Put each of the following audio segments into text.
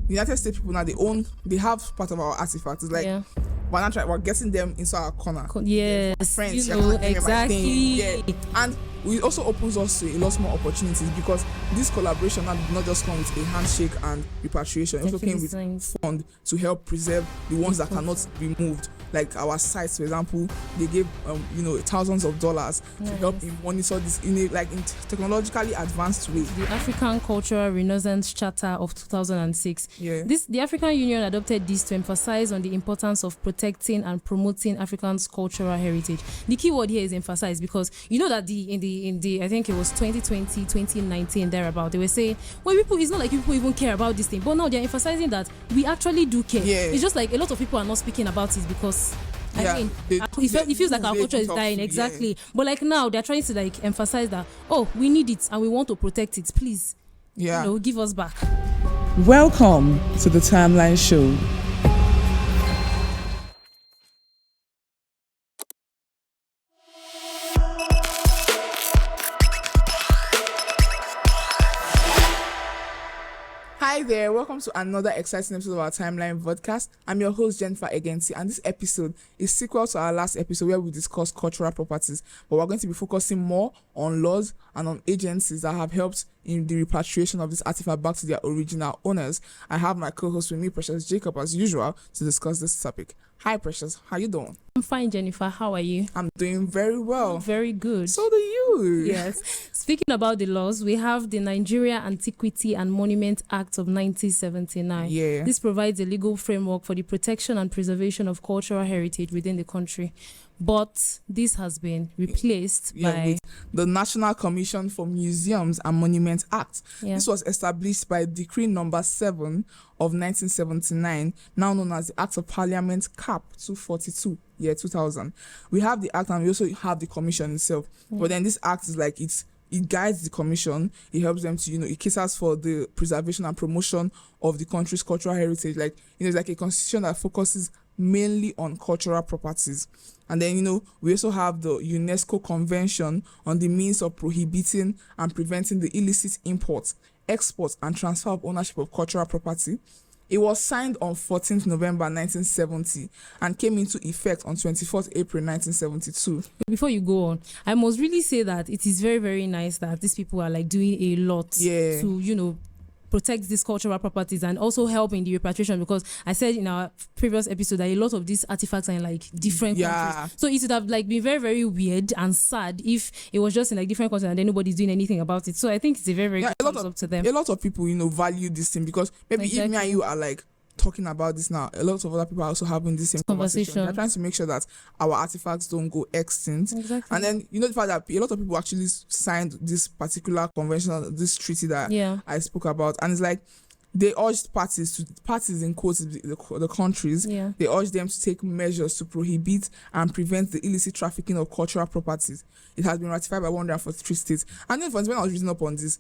United States people now, they have part of our artifacts. It's like we're getting them into our corner. Yes, friends, exactly. Yeah, and it also opens us to a lot more opportunities, because this collaboration did not just come with a handshake and repatriation. It also came with fund to help preserve the ones that cannot be moved. Like our sites, for example, they gave thousands of dollars to help monitor this in technologically advanced way. The African Cultural Renaissance Charter of 2006. Yeah. The African Union adopted this to emphasize on the importance of protecting and promoting Africans' cultural heritage. The key word here is emphasize, because you know that in the I think it was 2020, 2019 thereabout, they were saying, well, it's not like people even care about this thing, but now they're emphasizing that we actually do care. Yeah. It's just like a lot of people are not speaking about it because it feels like our culture is dying. Exactly. Yeah. But like now they're trying to like emphasize that, we need it and we want to protect it. Please, give us back. Welcome to the Timeline Show. Hi there, welcome to another exciting episode of our Timeline podcast. I'm your host, Jennifer Egenti, and this episode is sequel to our last episode where we discussed cultural properties, but we're going to be focusing more on laws and on agencies that have helped in the repatriation of this artifact back to their original owners. I have my co-host with me, Precious Jacob, as usual, to discuss this topic. Hi, Precious. How you doing? I'm fine, Jennifer. How are you? I'm doing very well. Very good. So do you. Yes. Speaking about the laws, we have the Nigeria Antiquity and Monument Act of 1979. Yeah. This provides a legal framework for the protection and preservation of cultural heritage within the country. But this has been replaced by the National Commission for Museums and Monuments Act. Yeah. This was established by Decree number 7 of 1979, now known as the Act of Parliament Cap 242, year 2000. We have the act and we also have the commission itself. Yeah. But then this act is like it guides the commission. It helps them to, it caters for the preservation and promotion of the country's cultural heritage. Like, it's like a constitution that focuses mainly on cultural properties. And then, we also have the UNESCO Convention on the means of prohibiting and preventing the illicit import, export, and transfer of ownership of cultural property. It was signed on 14th November 1970 and came into effect on 24th April 1972. Before you go on, I must really say that it is very, very nice that these people are like doing a lot to, protect these cultural properties and also help in the repatriation, because I said in our previous episode that a lot of these artifacts are in like different countries. So it would have like been very, very weird and sad if it was just in like different countries and then nobody's doing anything about it. So I think it's a very, very good thumbs up to them. A lot of people, value this thing, because maybe if me and you are like talking about this now, a lot of other people are also having this same conversation. They're trying to make sure that our artifacts don't go extinct. Exactly. And then the fact that a lot of people actually signed this particular convention, this treaty that I spoke about, and it's like they urged parties in quotes, the countries, they urged them to take measures to prohibit and prevent the illicit trafficking of cultural properties. It has been ratified by 143 states. And then when I was reading up on this,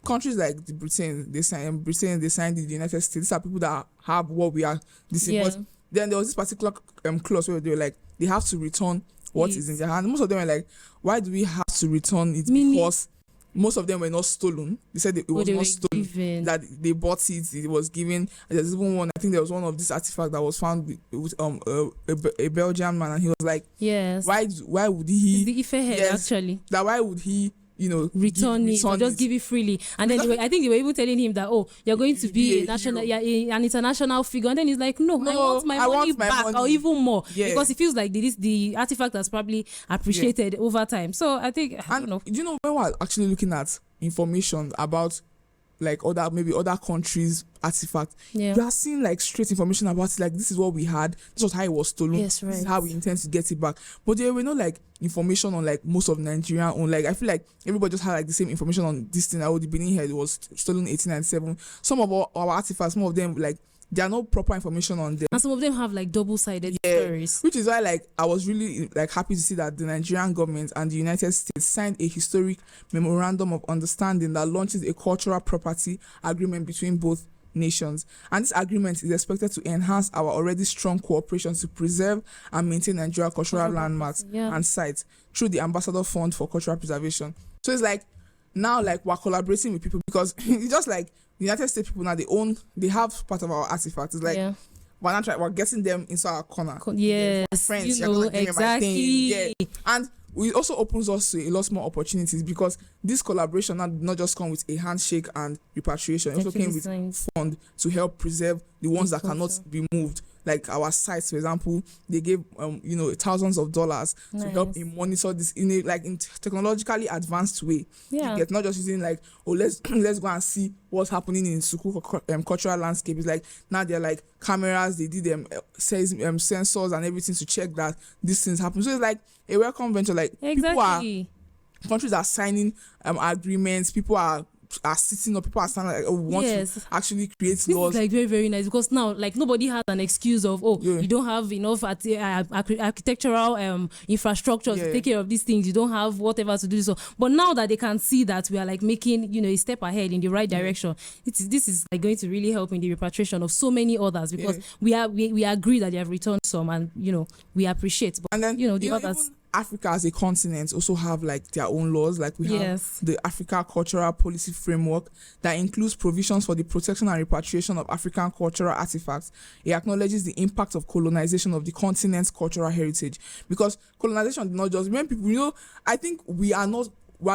countries like Britain, they signed the United States. These are people that have what we are. But then there was this particular clause where they were like, they have to return what is in their hand. Most of them were like, why do we have to return it? Because most of them were not stolen. They said it was not stolen. Given. That they bought it was given. There's even one, I think there was one of these artifacts that was found with a Belgian man, and he was like, yes, why would he? It's the Ife head, actually. That why would he? Return it or just give it freely. And then I think they were even telling him that, you're going to be an international figure. And then he's like, no, I want my money back or even more. Because it feels like the artifact has probably appreciated over time. So I think, I don't know. When we're actually looking at information about like other countries' artifacts, you are seeing like straight information about it, like this is what we had, this was how it was stolen, yes, right. This is how we intend to get it back. But there were no like information on like most of Nigeria on, like I feel like everybody just had like the same information on this thing. The Benin head was stolen in 1897. Some of our artifacts, some of them like there are no proper information on them, and some of them have like double-sided stories, which is why like I was really like happy to see that the Nigerian government and the United States signed a historic memorandum of understanding that launches a cultural property agreement between both nations. And this agreement is expected to enhance our already strong cooperation to preserve and maintain Nigeria cultural landmarks and sites through the Ambassador Fund for Cultural Preservation. So it's like now like we're collaborating with people, because it's just like United States people now, they have part of our artifacts. It's like we're getting them into our corner. Yes, friends, exactly. And it also opens us to a lot more opportunities, because this collaboration not just come with a handshake and repatriation. It also came with fund to help preserve the ones that cannot be moved. Like our sites, for example, they gave thousands of dollars to help in monitor this in technologically advanced way. Yeah, get not just using let's go and see what's happening in Suku cultural landscape. It's like now they're like cameras, they did sensors and everything to check that these things happen. So it's like a welcome venture. Like countries are signing agreements, people are sitting up, people are standing like, want to actually create laws. This is like very, very nice, because now like nobody has an excuse of you don't have enough architectural infrastructure to take care of these things, you don't have whatever to do so. But now that they can see that we are like making a step ahead in the right direction, this is like going to really help in the repatriation of so many others, because we agree that they have returned some, and we appreciate. But and then the others. Africa as a continent also have like their own laws. Like we have the Africa Cultural Policy Framework that includes provisions for the protection and repatriation of African cultural artifacts. It acknowledges the impact of colonization of the continent's cultural heritage, because colonization did not just, when people, I think we are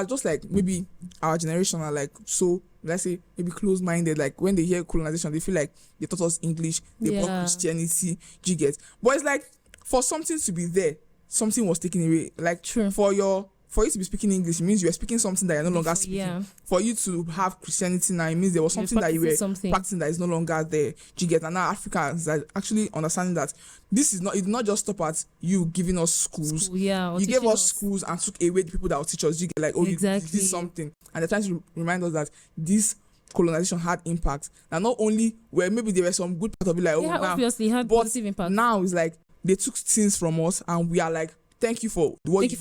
just like, maybe our generation are like, so let's say maybe close-minded. Like when they hear colonization, they feel like they taught us English, they brought Christianity, you get. But it's like, for something to be there, something was taken away. Like for you to be speaking English, it means you are speaking something that you're no longer speaking. Yeah. For you to have Christianity now, it means there was something that you were practicing that is no longer there. Do you get? And now Africans are actually understanding that it did not just stop at you giving us schools. You gave us schools and took away the people that will teach us. You get like, you did something. And they're trying to remind us that this colonization had impact. And not only where maybe there were some good part of it, like obviously had positive impact. Now it's like they took things from us, and we are like, thank you for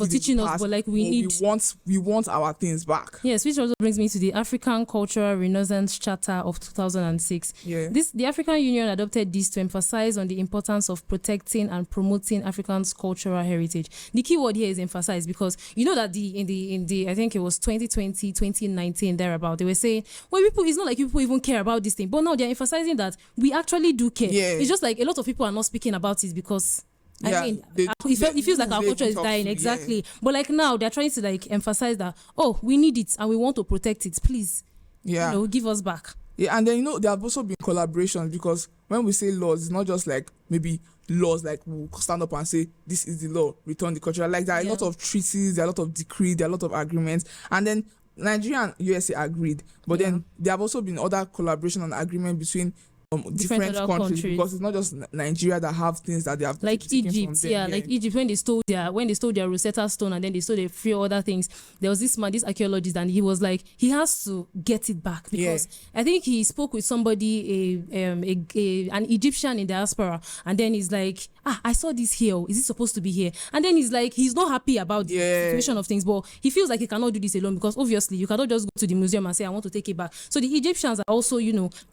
teaching us, but like we want our things back. Yes, which also brings me to the African Cultural Renaissance Charter of 2006. The African Union adopted this to emphasize on the importance of protecting and promoting Africans' cultural heritage. The key word here is emphasize, because you know that in the I think it was 2020, 2019 thereabout, they were saying, well, it's not like people even care about this thing, but now they're emphasizing that we actually do care. It's just like a lot of people are not speaking about it because it feels like our culture is dying. Exactly. But like now they're trying to like emphasize that, we need it and we want to protect it. Please, give us back. And then there have also been collaborations, because when we say laws, it's not just like maybe laws like we'll stand up and say this is the law, return the culture. Like there are a lot of treaties, there are a lot of decrees, there are a lot of agreements, and then Nigeria and USA agreed. But then there have also been other collaboration and agreement between different countries, because it's not just Nigeria that have things that they have, like Egypt. Like Egypt, when they stole their Rosetta Stone, and then they stole a few other things. There was this archaeologist, and he was like, he has to get it back, because I think he spoke with somebody, an Egyptian in diaspora, and then he's like, I saw this here, is it supposed to be here? And then he's like, he's not happy about the situation of things, but he feels like he cannot do this alone, because obviously you cannot just go to the museum and say, I want to take it back. So the Egyptians are also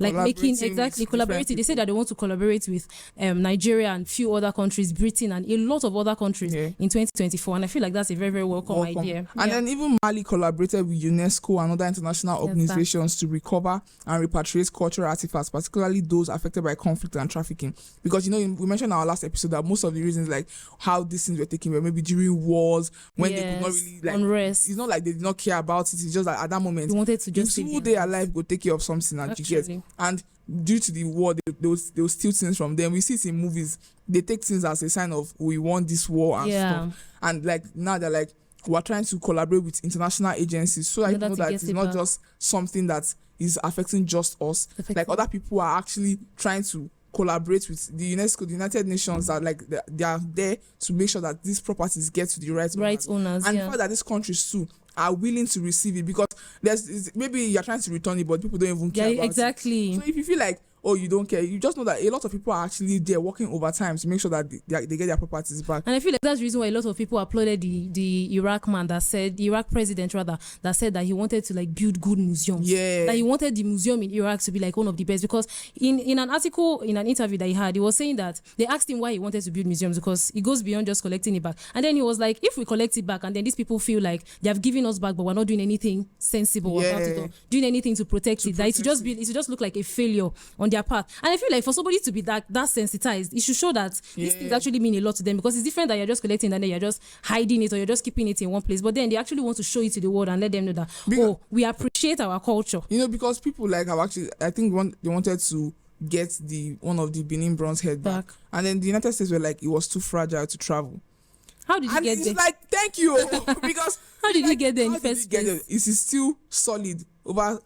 like making collaborating. They say that they want to collaborate with Nigeria and few other countries, Britain and a lot of other countries in 2024, and I feel like that's a very, very welcome idea. And then even Mali collaborated with UNESCO and other international organizations to recover and repatriate cultural artifacts, particularly those affected by conflict and trafficking. Because we mentioned in our last episode that most of the reasons like how these things were taken were maybe during wars, when they could not really like unrest. It's not like they did not care about it. It's just like at that moment they wanted to just who they alive go take care of something and you get. And due to the war, they will steal things from them. We see it in movies. They take things as a sign of we want this war and stuff. And like now they're like, we're trying to collaborate with international agencies so that know that it's not just something that is affecting just us. Like other people are actually trying to collaborate with the UNESCO, the United Nations, that like they are there to make sure that these properties get to the right owners. And the fact that these countries too are willing to receive it, because maybe you're trying to return it, but people don't even care about exactly. it. So if you feel like, oh, you don't care. You just know that a lot of people are actually there working overtime to make sure that they get their properties back. And I feel like that's the reason why a lot of people applauded the Iraq man that said, the Iraq president rather, that said that he wanted to like build good museums. Yeah. That he wanted the museum in Iraq to be like one of the best, because in an article, in an interview that he had, he was saying that they asked him why he wanted to build museums, because it goes beyond just collecting it back. And then he was like, if we collect it back and then these people feel like they have given us back but we're not doing anything sensible about it or doing anything to protect it, that it should just look like a failure on their part. And I feel like for somebody to be that sensitized, it should show that these things actually mean a lot to them, because it's different that you're just collecting and then you're just hiding it or you're just keeping it in one place, but then they actually want to show it to the world and let them know that we appreciate our culture. Because people like have actually, I think they wanted to get one of the Benin bronze head back, and then the United States were like, it was too fragile to travel. How did you get there? It's like, thank you. Because how did you get there in the first place? It is still solid over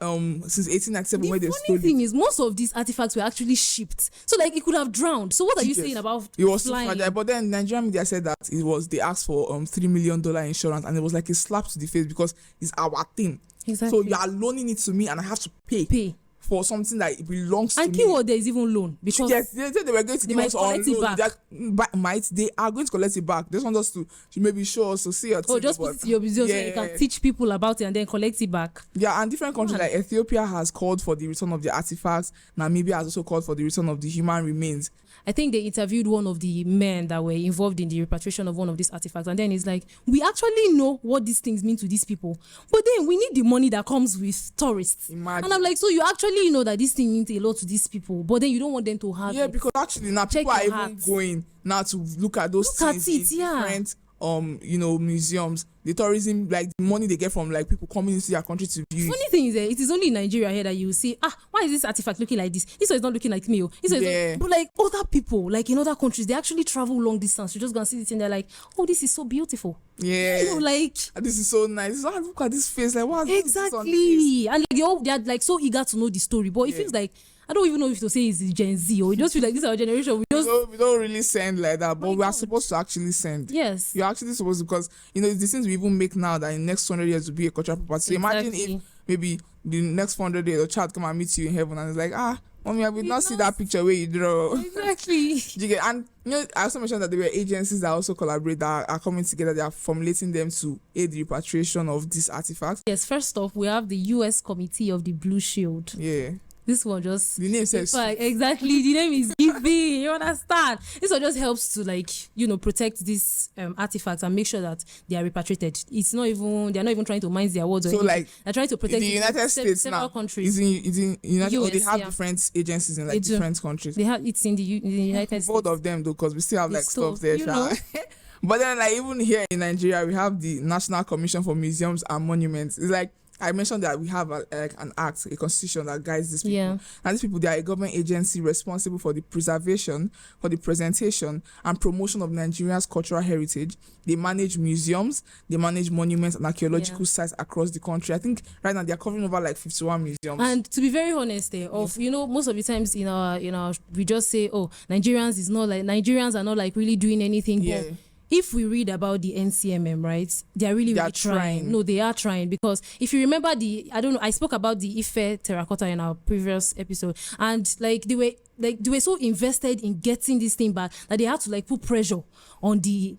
since 1897 when they stole it. The funny thing is, most of these artifacts were actually shipped, so like it could have drowned. So what are you saying about it was flying? Too fragile? But then Nigerian media said that they asked for $3 million insurance, and it was like a slap to the face because it's our thing. Exactly. So you are loaning it to me, and I have to pay for something that it belongs to me. And keyword there is even loan, because yes, they said they were going to give us on loan. They are going to collect it back. They just want us to maybe show us to see it. Oh, just put it in your museum so you can teach people about it and then collect it back. Yeah, and different countries like Ethiopia has called for the return of the artifacts. Namibia has also called for the return of the human remains. I think they interviewed one of the men that were involved in the repatriation of one of these artifacts, and then it's like, we actually know what these things mean to these people, but then we need the money that comes with tourists. Imagine. And I'm like, so you actually know that this thing means a lot to these people, but then you don't want them to have it. Because actually now people are even going now to look at those things in different museums. The tourism, like the money they get from like people coming into their country to view. Funny thing is, it is only in Nigeria here that you will see, why is this artifact looking like this? This one is not looking like me. But like other people, like in other countries, they actually travel long distance to just go and see it, and they're like, oh, this is so beautiful. Yeah. Like this is so nice. Look at this face. Like what? Exactly. And like they're like so eager to know the story, but it feels like, I don't even know if to say it's Gen Z or it just feel like this is our generation. We don't really send like that, but we are supposed to actually send. Yes. You're actually supposed to, because it's the things we even make now that in the next 200 years will be a cultural property. So imagine if maybe the next 400 years a child come and meet you in heaven and it's like, mommy, I will not see that picture where you draw. Exactly. And I also mentioned that there were agencies that also collaborate, that are coming together. They are formulating them to aid the repatriation of these artifacts. Yes, first off, we have the US Committee of the Blue Shield. Yeah. This one just... The name says... Exactly. The name is giving. You understand? This one just helps to protect these artifacts and make sure that they are repatriated. It's not even... They're not even trying to mince their words. So like... They're trying to protect... The United States several now... countries. Is in United... US, or they have different agencies in like different countries. It's in the United States. Both of them though, because we still have like stuff there. But then like even here in Nigeria, we have the National Commission for Museums and Monuments. It's like... I mentioned that we have an act, a constitution that guides these people. Yeah. And these people, they are a government agency responsible for the preservation, for the presentation and promotion of Nigeria's cultural heritage. They manage museums, they manage monuments and archaeological sites across the country. I think right now they are covering over like 51 museums. And to be very honest, most of the times in our we just say, Nigerians are not like really doing anything. Yeah. But if we read about the NCMM, right, they are really trying. No, they are trying, because if you remember I spoke about the Ife terracotta in our previous episode, and they were so invested in getting this thing back that they had to put pressure on the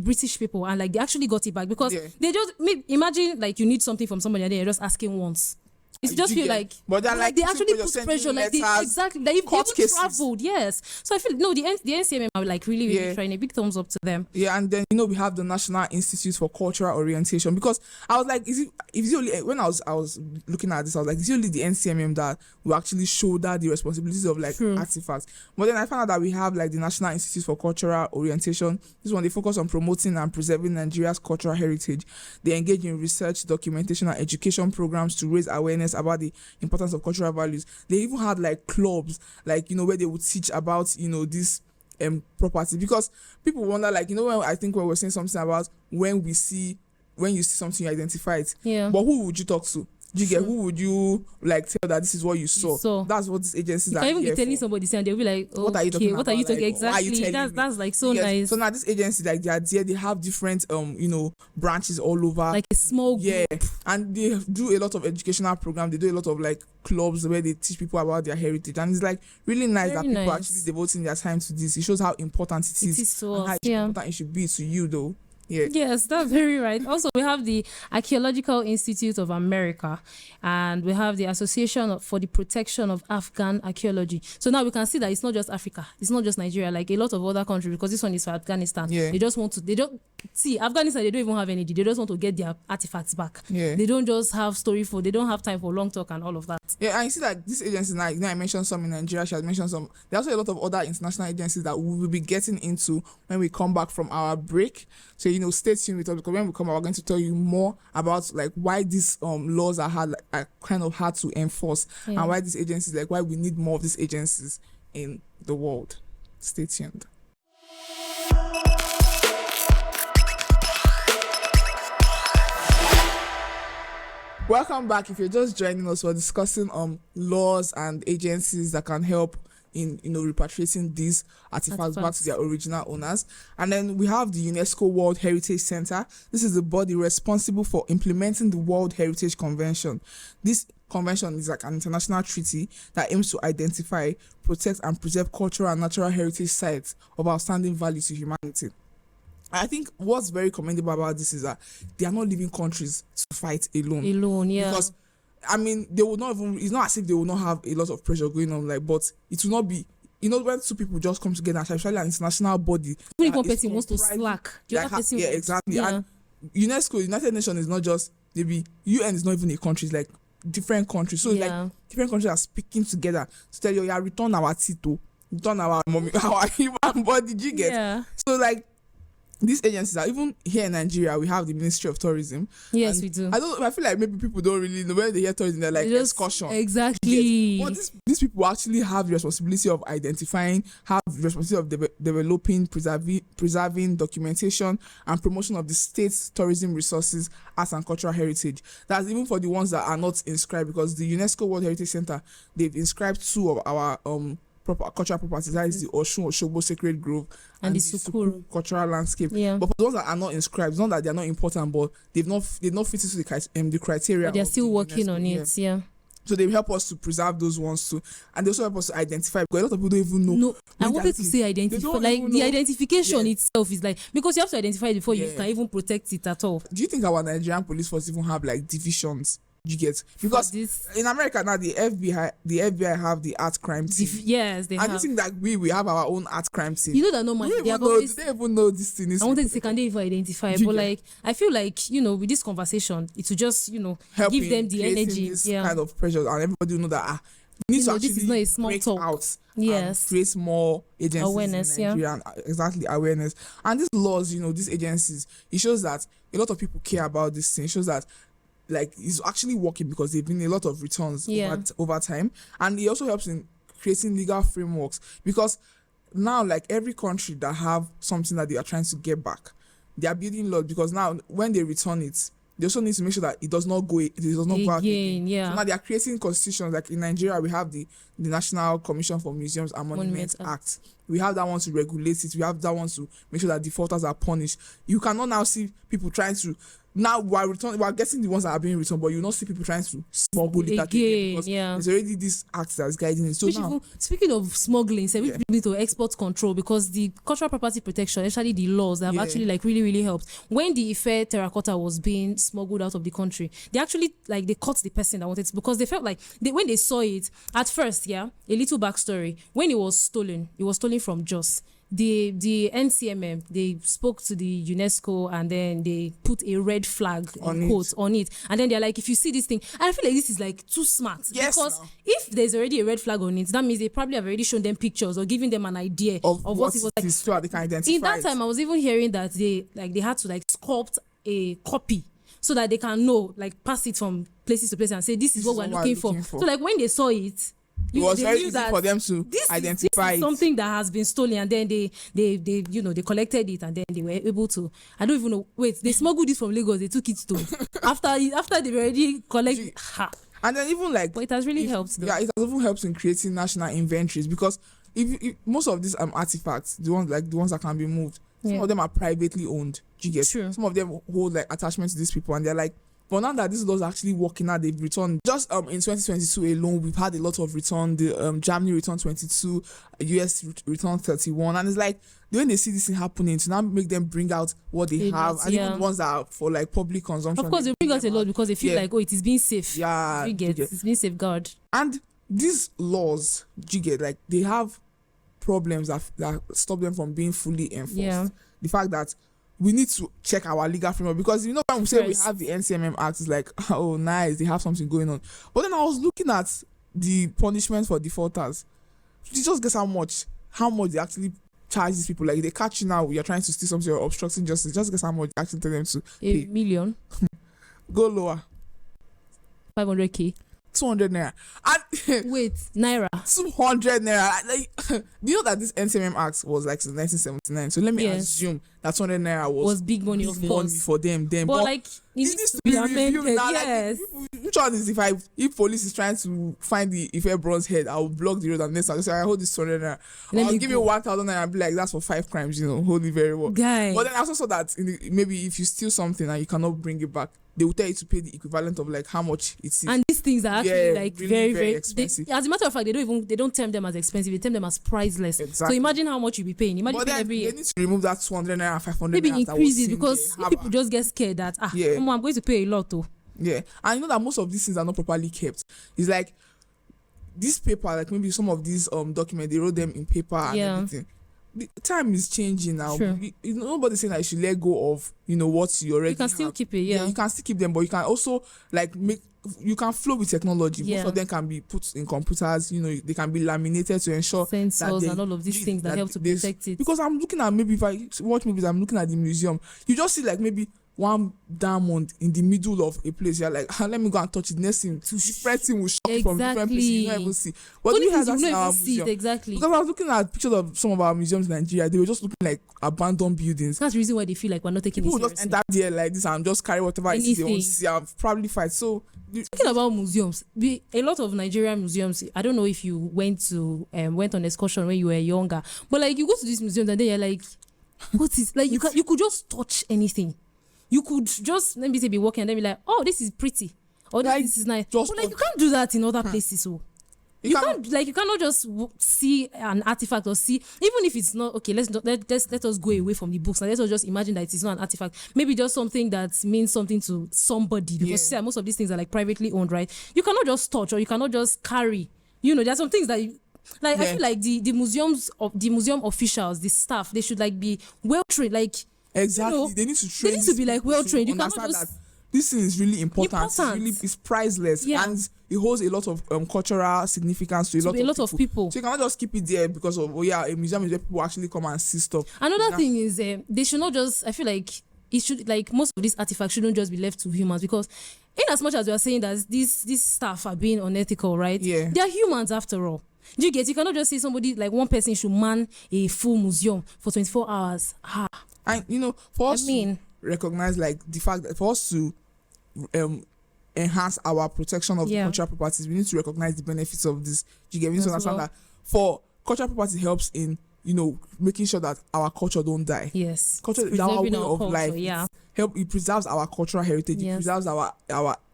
British people, and they actually got it back, because they just imagine you need something from somebody and then you're just asking once. It just feel but they're they actually put pressure, exactly. They even traveled, yes. So I feel the NCMM are really trying. A big thumbs up to them. Yeah, and then we have the National Institute for Cultural Orientation, because I was like, is it only when I was looking at this, I was like, is it only the NCMM that will actually shoulder the responsibilities of artifacts? But then I found out that we have the National Institute for Cultural Orientation. This one, they focus on promoting and preserving Nigeria's cultural heritage. They engage in research, documentation, and education programs to raise awareness about the importance of cultural values. They even had clubs where they would teach about this property, because people wonder when I think when we're saying something about when you see something, you identify it. Yeah. But who would you talk to? Do you get who would you like tell that this is what you saw? That's what these agencies are. You can even be telling for. somebody, and they'll be like, oh, what are you talking about? What are you talking exactly? That's like so nice. So now this agency, like they are there, they have different branches all over. Like a small group. And they do a lot of educational programs. They do a lot of like clubs where they teach people about their heritage, and it's like really nice that people are actually devoting their time to this. It shows how important it is to and us. how important it should be to you, though. Yeah. Yes, that's very right. Also, we have the Archaeological Institute of America, and we have the Association for the Protection of Afghan Archaeology. So now we can see that it's not just Africa, it's not just Nigeria, like a lot of other countries, because this one is for Afghanistan. They just want to, Afghanistan, they don't even have energy. They just want to get their artifacts back. They don't just have they don't have time for long talk and all of that. Yeah, and you see that this agency, now I mentioned some in Nigeria, she has mentioned some. There's also a lot of other international agencies that we will be getting into when we come back from our break. So, stay tuned with us, because when we come out, we're going to tell you more about like why these laws are kind of hard to enforce, and why these agencies, like why we need more of these agencies in the world. Stay tuned. Welcome back. If you're just joining us, we're discussing laws and agencies that can help in repatriating these artifacts back to their original owners. And then we have the UNESCO World Heritage Center. This is the body responsible for implementing the World Heritage Convention. This convention is like an international treaty that aims to identify, protect, and preserve cultural and natural heritage sites of outstanding value to humanity. I think what's very commendable about this is that they are not leaving countries to fight alone. Because they will not even, it's not as if they will not have a lot of pressure going on, but it will not be, when two people just come together, especially an international body. Even if one person wants to slack, exactly. And UNESCO, United Nations is not just, maybe UN is not even a country, it's like different countries. So like different countries are speaking together to tell you, return our tito, return our mommy, our human body, you get? So like, these agencies are, even here in Nigeria, we have the Ministry of Tourism. Yes, we do. I feel like maybe people don't really know when they hear tourism, they're like excursion. Exactly. But these people actually have the responsibility of identifying, have the responsibility of developing, preserving, documentation, and promotion of the state's tourism resources, arts and cultural heritage. That's even for the ones that are not inscribed, because the UNESCO World Heritage Center, they've inscribed 2 of our cultural properties. That is the Oshun-Oshogbo Sacred Grove and the Sukuru Cultural Landscape. But for those that are not inscribed, it's not that they're not important, but they've not fit into the criteria. But they're still working on it. So they help us to preserve those ones too, and they also help us to identify, because a lot of people don't even know. No, I wanted to say identify. Like the identification itself is like, because you have to identify it before you can even protect it at all. Do you think our Nigerian police force even have like divisions? You get, because in America now the FBI have the art crime team. Yes, they have. I do think that we have our own art crime team. You know that normally do they even know this thing is? I wanted to say, can they even identify? But like, I feel like with this conversation, it will just help give them the energy. This kind of pressure, and everybody will know that we need to actually this is not a small break talk. Out. Yes, create more agencies, awareness, in Nigeria, and exactly awareness. And these laws, these agencies, it shows that a lot of people care about this thing. It shows that like it's actually working, because there've been a lot of returns over time, and it also helps in creating legal frameworks, because now like every country that have something that they are trying to get back, they are building laws, because now when they return it, they also need to make sure that it does not go out again. So now they are creating constitutions. Like in Nigeria, we have the National Commission for Museums and Monuments Act. We have that one to regulate it. We have that one to make sure that defaulters are punished. You cannot now see people trying to, now we are getting the ones that are being returned, but you not see people trying to smuggle it again, because there's already this act that's guiding it. So now, speaking of smuggling, we need to export control, because the cultural property protection, especially the laws, have actually like really, really helped. When the Ife terracotta was being smuggled out of the country, they actually they caught the person that wanted it, because they felt like when they saw it at first. A little backstory: when it was stolen from Jos. The NCMM, they spoke to the UNESCO, and then they put a red flag on it, and then they're like, if you see this thing, and I feel like this is like too smart, because if there's already a red flag on it, that means they probably have already shown them pictures or given them an idea of what it was like. So they can identify. In that time, I was even hearing that they had to sculpt a copy, so that they can know, pass it from places to places and say, this is what we're looking for. So when they saw it, It was very easy for them to identify this is something that has been stolen, and then they collected it, and then they were able to, I don't even know, wait, they smuggled it from Lagos, they took it to after they already collected. And then even like, but it has really helped though. Yeah, it has even helped in creating national inventories, because if most of these artifacts, the ones that can be moved, some of them are privately owned. Do you get? True. Some of them hold like attachment to these people, and they're like, but now that this law is actually working out, they've returned. Just in 2022 alone, we've had a lot of return. The Germany returned 22, US returned 31, and it's like, when they see this thing happening, to now make them bring out what they have, and even the ones that are for like public consumption. Of course, they bring out a lot because they feel like, oh, it is being safe. Yeah, it's being safeguarded. And these laws, do you get, like, they have problems that stop them from being fully enforced. Yeah. The fact that we need to check our legal framework, because when we say we have the NCMM Act, it's like, oh, nice, they have something going on. But then I was looking at the punishment for defaulters. You just guess how much they actually charge these people. Like, they catch you now, you're trying to steal something or obstructing justice. Just guess how much they actually tell them to pay. $1 million. Go lower. 500K. 200 naira. And wait, naira. 200 naira. Like, do you know that this NCMM Act was like since 1979? So let me assume that 200 naira was big money, of course, for them. Then, but like, it needs to be amended. Now. Yes. Like, which one is if police is trying to find the Ife bronze head, I will block the road, and next I'll say, I hold this 200 naira. I'll give you 1,000 naira and be like, that's for 5 crimes. Hold it very well. Guy. But then I also saw that maybe if you steal something and you cannot bring it back, they will tell you to pay the equivalent of like how much it is. And these things are actually like really, very expensive. As a matter of fact, they don't term them as expensive. They term them as priceless. Exactly. So imagine how much you'll be paying. Imagine but then every year. They need to remove that 200 naira, 500 maybe naira. Increase it, because if people just get scared that I'm going to pay a lot though. Yeah, and you know that most of these things are not properly kept. It's like this paper, like maybe some of these documents, they wrote them in paper and everything. The time is changing now. Sure. Nobody's saying that you should let go of what you already. You can still keep it. Yeah, you can still keep them, but you can also like you can flow with technology. Yeah. Most of them can be put in computers. They can be laminated to ensure sensors that and all of these things that help to protect it. Because I'm looking at, maybe if I watch movies, I'm looking at the museum. You just see like maybe one diamond in the middle of a place. You're like, let me go and touch it. Next thing, different thing will shock you from different places. You don't even see. But only we have that in our museum. Exactly. Because I was looking at pictures of some of our museums in Nigeria. They were just looking like abandoned buildings. That's the reason why they feel like we're not taking it seriously. People just enter there like this and just carry whatever it is they want to see and probably fight. So talking about museums, a lot of Nigerian museums, I don't know if you went on excursion when you were younger, but like you go to these museums and then you're like, what is, like, you could just touch anything. You could just, let me say, be walking and then be like, oh, this is pretty, or this is nice. But like, you can't do that in other places. So you cannot just see an artifact or see, even if it's not okay. Let us go away from the books and let us just imagine that it's not an artifact. Maybe just something that means something to somebody, because most of these things are like privately owned, right? You cannot just touch, or you cannot just carry. There's some things that I feel like the museum officials, the staff, they should like be well trained, like. Exactly. They need to train. They need to be like well trained. You cannot just. That this thing is really important. It's priceless, and it holds a lot of cultural significance to a lot of people. So you cannot just keep it there because of a museum is where people actually come and see stuff. Another thing is they should not just. I feel like it should, like, most of these artifacts shouldn't just be left to humans, because in as much as we are saying that these staff are being unethical, right? Yeah, they are humans after all. Do you get? You cannot just say somebody, like one person should man a full museum for 24 hours. And for us to recognize, like, the fact that for us to enhance our protection of the cultural properties, we need to recognize the benefits of this. Do you get? We need to understand that for cultural property helps in making sure that our culture don't die. Yes, culture is our way of life. Yeah, it preserves our cultural heritage. It preserves our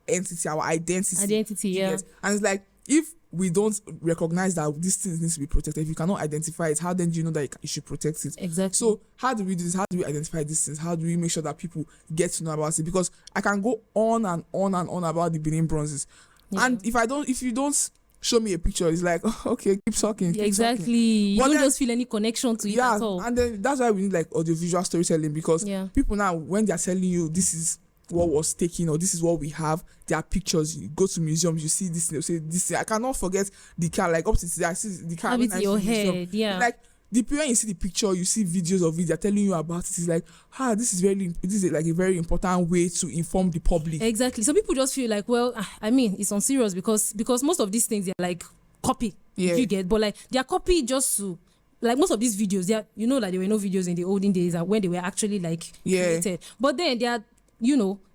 entity, our identity. Yeah, and it's like, if we don't recognize that these things need to be protected, if you cannot identify it, how then do you know that you should protect it? Exactly. So how do we do this? How do we identify these things? How do we make sure that people get to know about it? Because I can go on and on and on about the Benin bronzes, and if you don't show me a picture, it's like, okay, keep talking. Exactly. You don't just feel any connection to it at all. And then that's why we need like audiovisual storytelling, because people now, when they're telling you this is what was taken or this is what we have, there are pictures. You go to museums, you see this, you say this. I cannot forget the car, like up to today, I see the car. Have it in your head, like when you see the picture, you see videos of it, they're telling you about it. It's like, this is like a very important way to inform the public. Exactly. So people just feel like, well, I mean, it's unserious because most of these things, they're like copy. You get, but like they are copy just to. Like most of these videos, they are, like there were no videos in the olden days when they were actually like created. But then they are,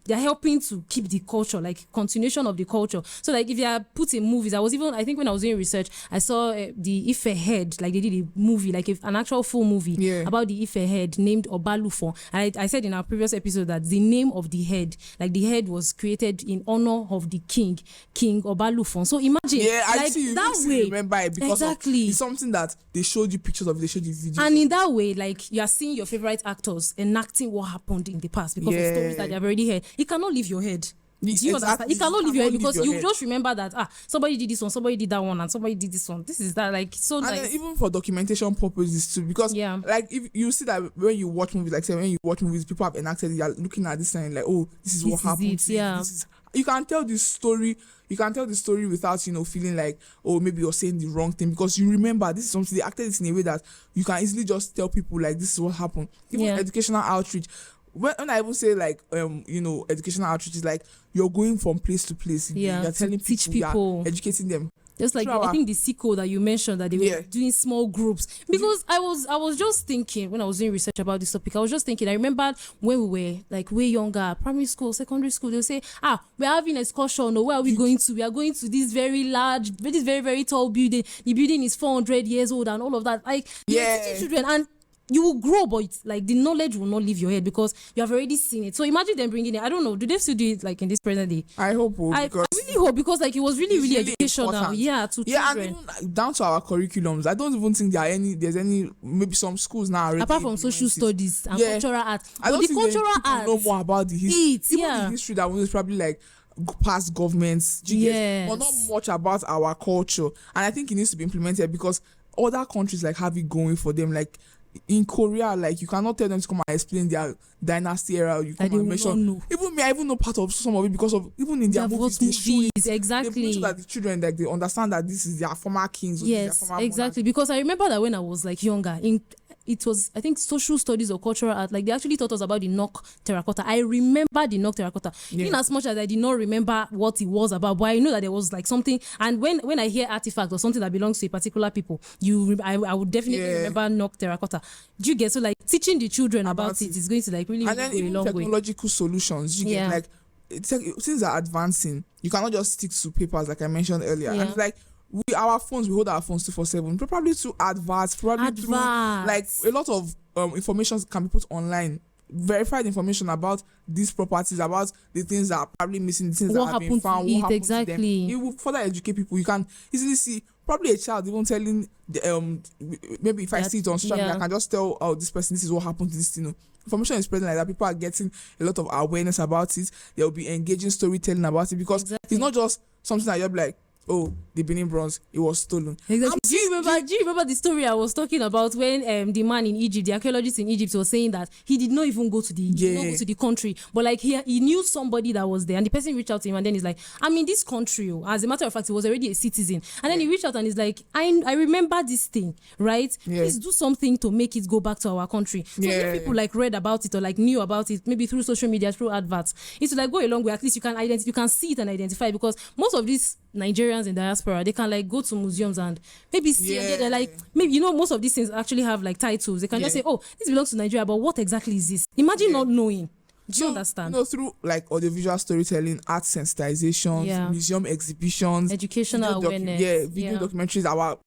they're helping to keep the culture, like continuation of the culture. So like if you are put in movies, I think when I was doing research, I saw the Ife head, like they did a movie, like an actual full movie about the Ife head named Obalufon. And I said in our previous episode that the name of the head, like the head was created in honor of the King Obalufon. So imagine, I see you that way. Remember it because it's something that they showed you pictures of, they showed you videos. And in that way, like you are seeing your favorite actors enacting what happened in the past because of stories that they have already heard. It cannot leave your head. Do you understand? It cannot leave your head because you just remember that somebody did this one, somebody did that one, and somebody did this one. This is that, like, so nice. And then even for documentation purposes too, because like if you see that when you watch movies, like say when you watch movies, people have enacted it, you're looking at this and like, oh, this is what happened. You can tell this story. You can tell the story without, feeling like, oh, maybe you're saying the wrong thing, because you remember this is something they acted it in a way that you can easily just tell people like this is what happened. Even educational outreach. When I even say like educational outreach is like you're going from place to place. You're telling teach people, you're educating them. Just like I think the SICO that you mentioned that they were doing small groups, because I was just thinking when I was doing research about this topic, I was just thinking, I remember when we were like way younger, primary school, secondary school, they'll say, we're having an excursion, or where are we going to? We are going to this very large, this very, very tall building. The building is 400 years old and all of that. Like teaching children, and you will grow, but it's like the knowledge will not leave your head because you have already seen it. So imagine them bringing it. I don't know. Do they still do it like in this present day? I hope. I really hope, because like it was really educational. Important. To children. And even down to our curriculums. I don't even think there's any. Maybe some schools now already. Apart from social studies and cultural art. I don't the think cultural art know more about the history. Even the history that was probably like past governments. But not much about our culture. And I think it needs to be implemented because other countries like have it going for them. Like in Korea, like you cannot tell them to come and explain their dynasty era. You come and mention. Even me, I even know part of some of it because of even in their movies. Exactly. They make sure that the children like they understand that this is their former kings. Yes, former exactly. monarchs. Because I remember that when I was like younger, it was, I think, social studies or cultural art. Like they actually taught us about the Nok terracotta. I remember the Nok terracotta. In as much as I did not remember what it was about, but I know that there was like something. And when I hear artifact or something that belongs to a particular people, I would definitely remember Nok terracotta. Do you get? So like teaching the children about it is going to like really go a long way. And then technological solutions. You get like things are advancing. You cannot just stick to papers like I mentioned earlier. And it's like we hold our phones 24/7, probably through adverts, through like a lot of information can be put online, verified information about these properties, about the things that are probably missing, the things that have been found, what happened to them. It will further educate people. You can easily see probably a child even telling maybe if I see it on social media, I can just tell this person this is what happened to this information is spreading like that. People are getting a lot of awareness about it. There will be engaging storytelling about it, because it's not just something that you're like, oh, the Benin bronze, it was stolen. Exactly. Do you remember the story I was talking about when the man in Egypt, the archaeologist in Egypt, was saying that he did not even go to the country, but like he knew somebody that was there, and the person reached out to him, and then he's like, I'm in this country. As a matter of fact, he was already a citizen, and then he reached out and he's like, I remember this thing, right? Please do something to make it go back to our country. So if people like read about it or like knew about it, maybe through social media, through adverts, it's like go a long way. At least you can see it and identify it, because most of these Nigerians in diaspora, they can like go to museums and maybe see and they're like, maybe most of these things actually have like titles. They can just say, oh, this belongs to Nigeria, but what exactly is this? Imagine not knowing. Do you understand? Through like audiovisual storytelling, art sensitizations, museum exhibitions, educational awareness, video documentaries, our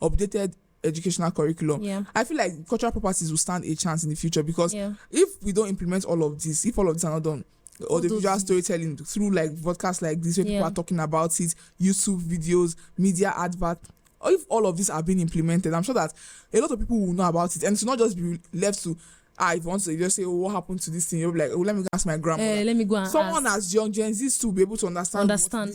updated educational curriculum. I feel like cultural properties will stand a chance in the future, because if we don't implement all of this, if all of this are not done, or the visual storytelling through like podcasts like this where people are talking about it, YouTube videos, media advert, or if all of these are being implemented, I'm sure that a lot of people will know about it, and it's not just be left to if you want to just say, oh, what happened to this thing, you'll be like, oh, let me go ask my grandmother. Let me go and someone ask. as young Gen Zs to be able to understand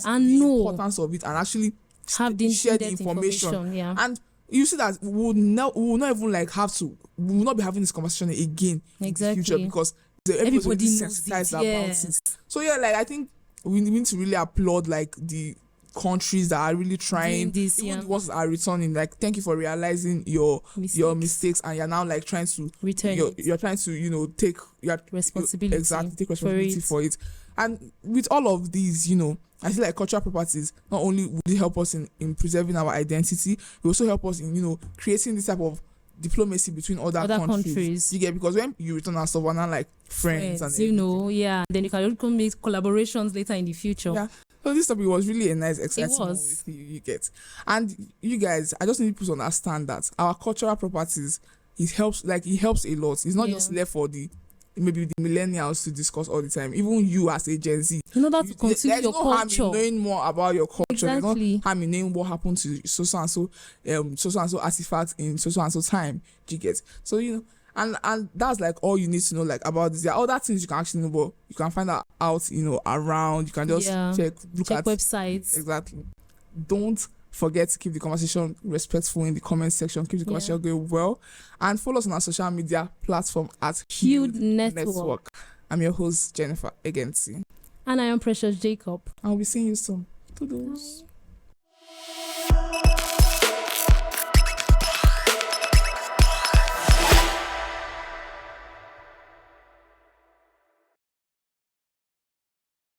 and the know importance of it, and actually have the share the information. And you see that we will not even like we will not be having this conversation again in the future, because everybody sensitized about it. So like I think we need to really applaud like the countries that are really trying, this, even the ones that are returning. Like, thank you for realizing your mistakes, and you're now like trying to return. You're trying to take responsibility. Take responsibility for it. And with all of these, you know, I feel like cultural properties not only would it help us in preserving our identity, it also help us in, you know, creating this type of diplomacy between other countries. You get, because when you return our stuff, we're not like friends and you know, then you can make collaborations later in the future. Yeah. So this topic was really a nice, exciting one with you get. And you guys, I just need people to understand that our cultural properties, it helps a lot. It's not just left for maybe the millennials to discuss all the time. Even you as a Gen Z, in order to continue your culture, harm in knowing more about your culture. Exactly. There's no harm in knowing what happened to so and so artifacts in so and so time. Do you get? So you know, and that's like all you need to know like about this. There are other things you can actually know, but you can find out, you know, around. You can just check at websites. Exactly. Don't forget to keep the conversation respectful in the comment section. Keep the conversation going well. And follow us on our social media platform at Hued Network. I'm your host, Jennifer Agency. And I am Precious Jacob. I'll be seeing you soon. Toodles.